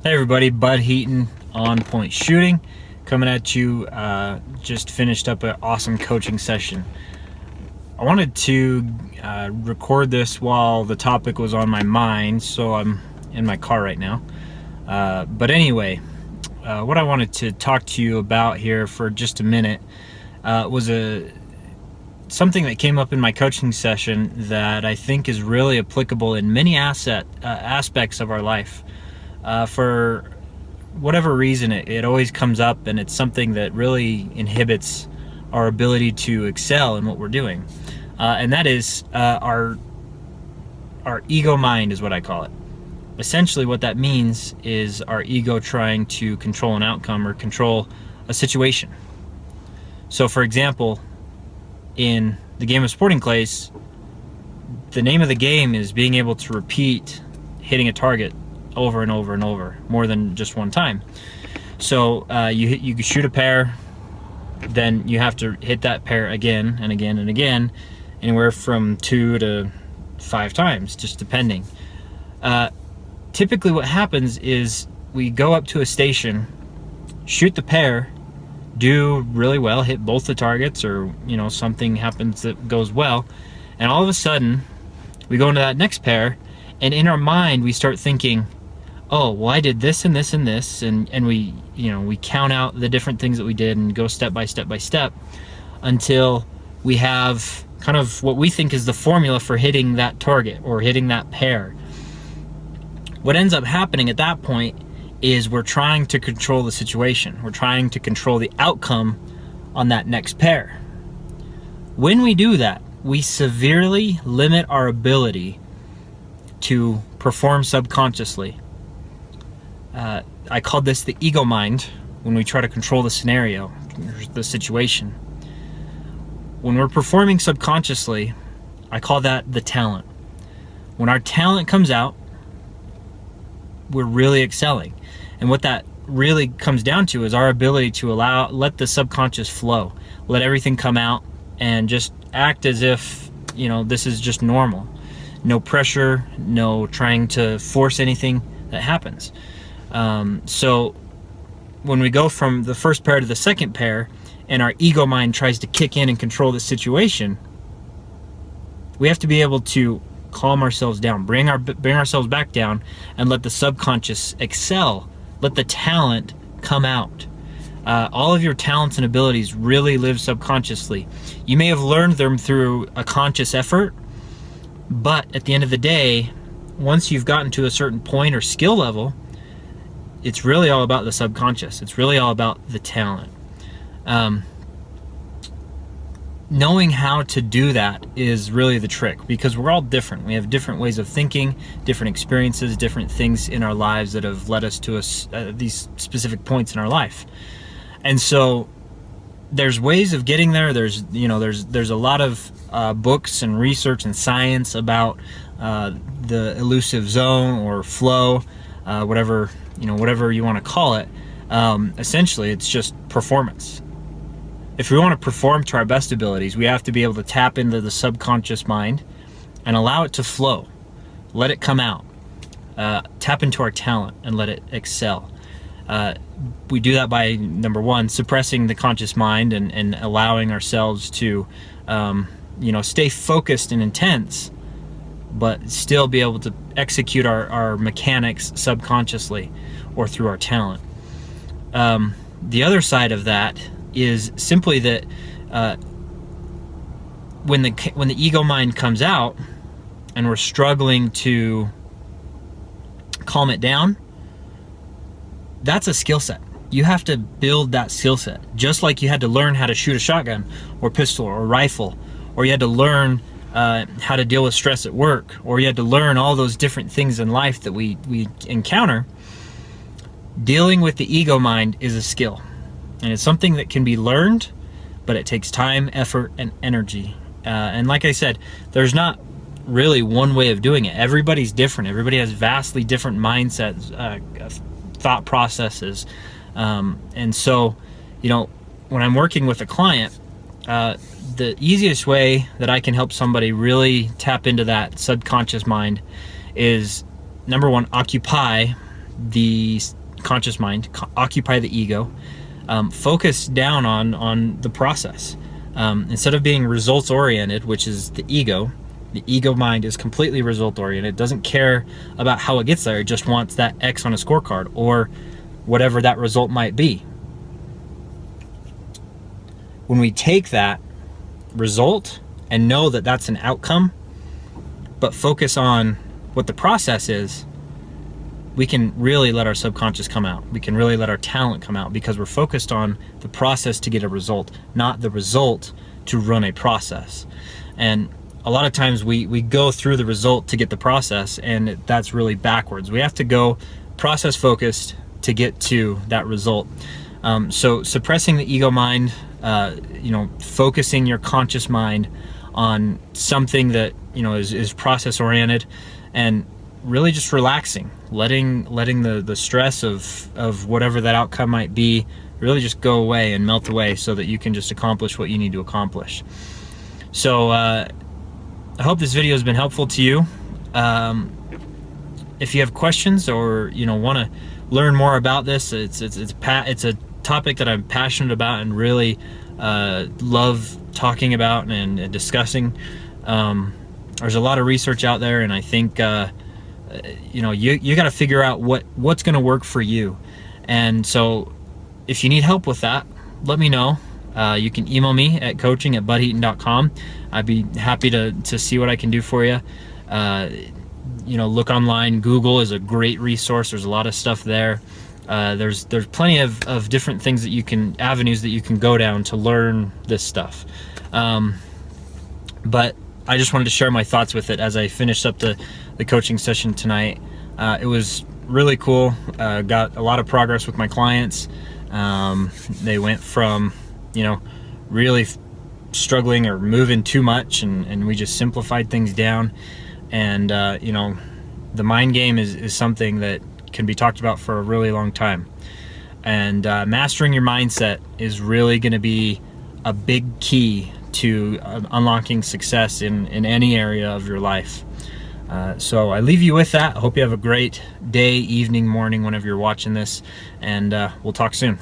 Hey everybody, Bud Heaton, On Point Shooting, coming at you. Just finished up an awesome coaching session. I wanted to record this while the topic was on my mind, so I'm in my car right now. But anyway, what I wanted to talk to you about here for just a minute was something that came up in my coaching session that I think is really applicable in many aspects of our life. For whatever reason, it always comes up, and it's something that really inhibits our ability to excel in what we're doing. And that is our ego mind is what I call it. Essentially what that means is our ego trying to control an outcome or control a situation. So for example, in the game of Sporting Clays, the name of the game is being able to repeat hitting a target over and over and over, more than just one time. So you shoot a pair, then you have to hit that pair again and again and again, anywhere from 2 to 5 times, just depending. Typically what happens is we go up to a station, shoot the pair, do really well, hit both the targets, or something happens that goes well, and all of a sudden we go into that next pair, and in our mind we start thinking, oh, well, I did this and this and this, and we count out the different things that we did and go step by step by step until we have kind of what we think is the formula for hitting that target or hitting that pair. What ends up happening at that point is we're trying to control the situation. We're trying to control the outcome on that next pair. When we do that, we severely limit our ability to perform subconsciously. I called this the ego mind when we try to control the scenario, the situation. When we're performing subconsciously, I call that the talent. When our talent comes out, we're really excelling. And what that really comes down to is our ability to let the subconscious flow, let everything come out, and just act as if, this is just normal. No pressure, no trying to force anything that happens. So when we go from the first pair to the second pair and our ego mind tries to kick in and control the situation, we have to be able to calm ourselves down, bring ourselves back down, and let the subconscious excel, let the talent come out. All of your talents and abilities really live subconsciously. You may have learned them through a conscious effort, but at the end of the day, once you've gotten to a certain point or skill level, it's really all about the subconscious. It's really all about the talent. Knowing how to do that is really the trick, because we're all different. We have different ways of thinking, different experiences, different things in our lives that have led us to these specific points in our life. And so there's ways of getting there. There's a lot of books and research and science about the elusive zone or flow, whatever you want to call it. Essentially, it's just performance. If we want to perform to our best abilities, we have to be able to tap into the subconscious mind and allow it to flow. Let it come out. Tap into our talent and let it excel. We do that by, number one, suppressing the conscious mind and allowing ourselves to stay focused and intense, but still be able to execute our mechanics subconsciously or through our talent. The other side of that is simply that when the ego mind comes out and we're struggling to calm it down, that's a skill set. You have to build that skill set, just like you had to learn how to shoot a shotgun or pistol or rifle, or you had to learn how to deal with stress at work, or you had to learn all those different things in life that we encounter. Dealing with the ego mind is a skill, and it's something that can be learned, but it takes time, effort, and energy. And like I said, there's not really one way of doing it. Everybody's different. Everybody has vastly different mindsets, thought processes. And so, when I'm working with a client, the easiest way that I can help somebody really tap into that subconscious mind is, number one, occupy the conscious mind, occupy the ego, focus down on the process. Instead of being results oriented, which is the ego mind is completely result oriented. It doesn't care about how it gets there. It just wants that X on a scorecard or whatever that result might be. When we take that result and know that that's an outcome, but focus on what the process is, we can really let our subconscious come out. We can really let our talent come out because we're focused on the process to get a result, not the result to run a process. And a lot of times we go through the result to get the process, and that's really backwards. We have to go process focused to get to that result. So suppressing the ego mind, focusing your conscious mind on something that is process oriented, and really just relaxing, letting the stress of whatever that outcome might be really just go away and melt away so that you can just accomplish what you need to accomplish. So I hope this video has been helpful to you. If you have questions or want to learn more about this, it's a topic that I'm passionate about and really love talking about and discussing. There's a lot of research out there, and I think you got to figure out what's going to work for you. And so if you need help with that, let me know. You can email me at coaching@budheaton.com. I'd be happy to see what I can do for you. Look online. Google is a great resource. There's a lot of stuff there. There's plenty of different things avenues that you can go down to learn this stuff. But I just wanted to share my thoughts with it as I finished up the coaching session tonight. It was really cool. Got a lot of progress with my clients. They went from really struggling or moving too much, and we just simplified things down. And the mind game is something that can be talked about for a really long time. And mastering your mindset is really going to be a big key to unlocking success in any area of your life. So I leave you with that. I hope you have a great day, evening, morning, whenever you're watching this, and we'll talk soon.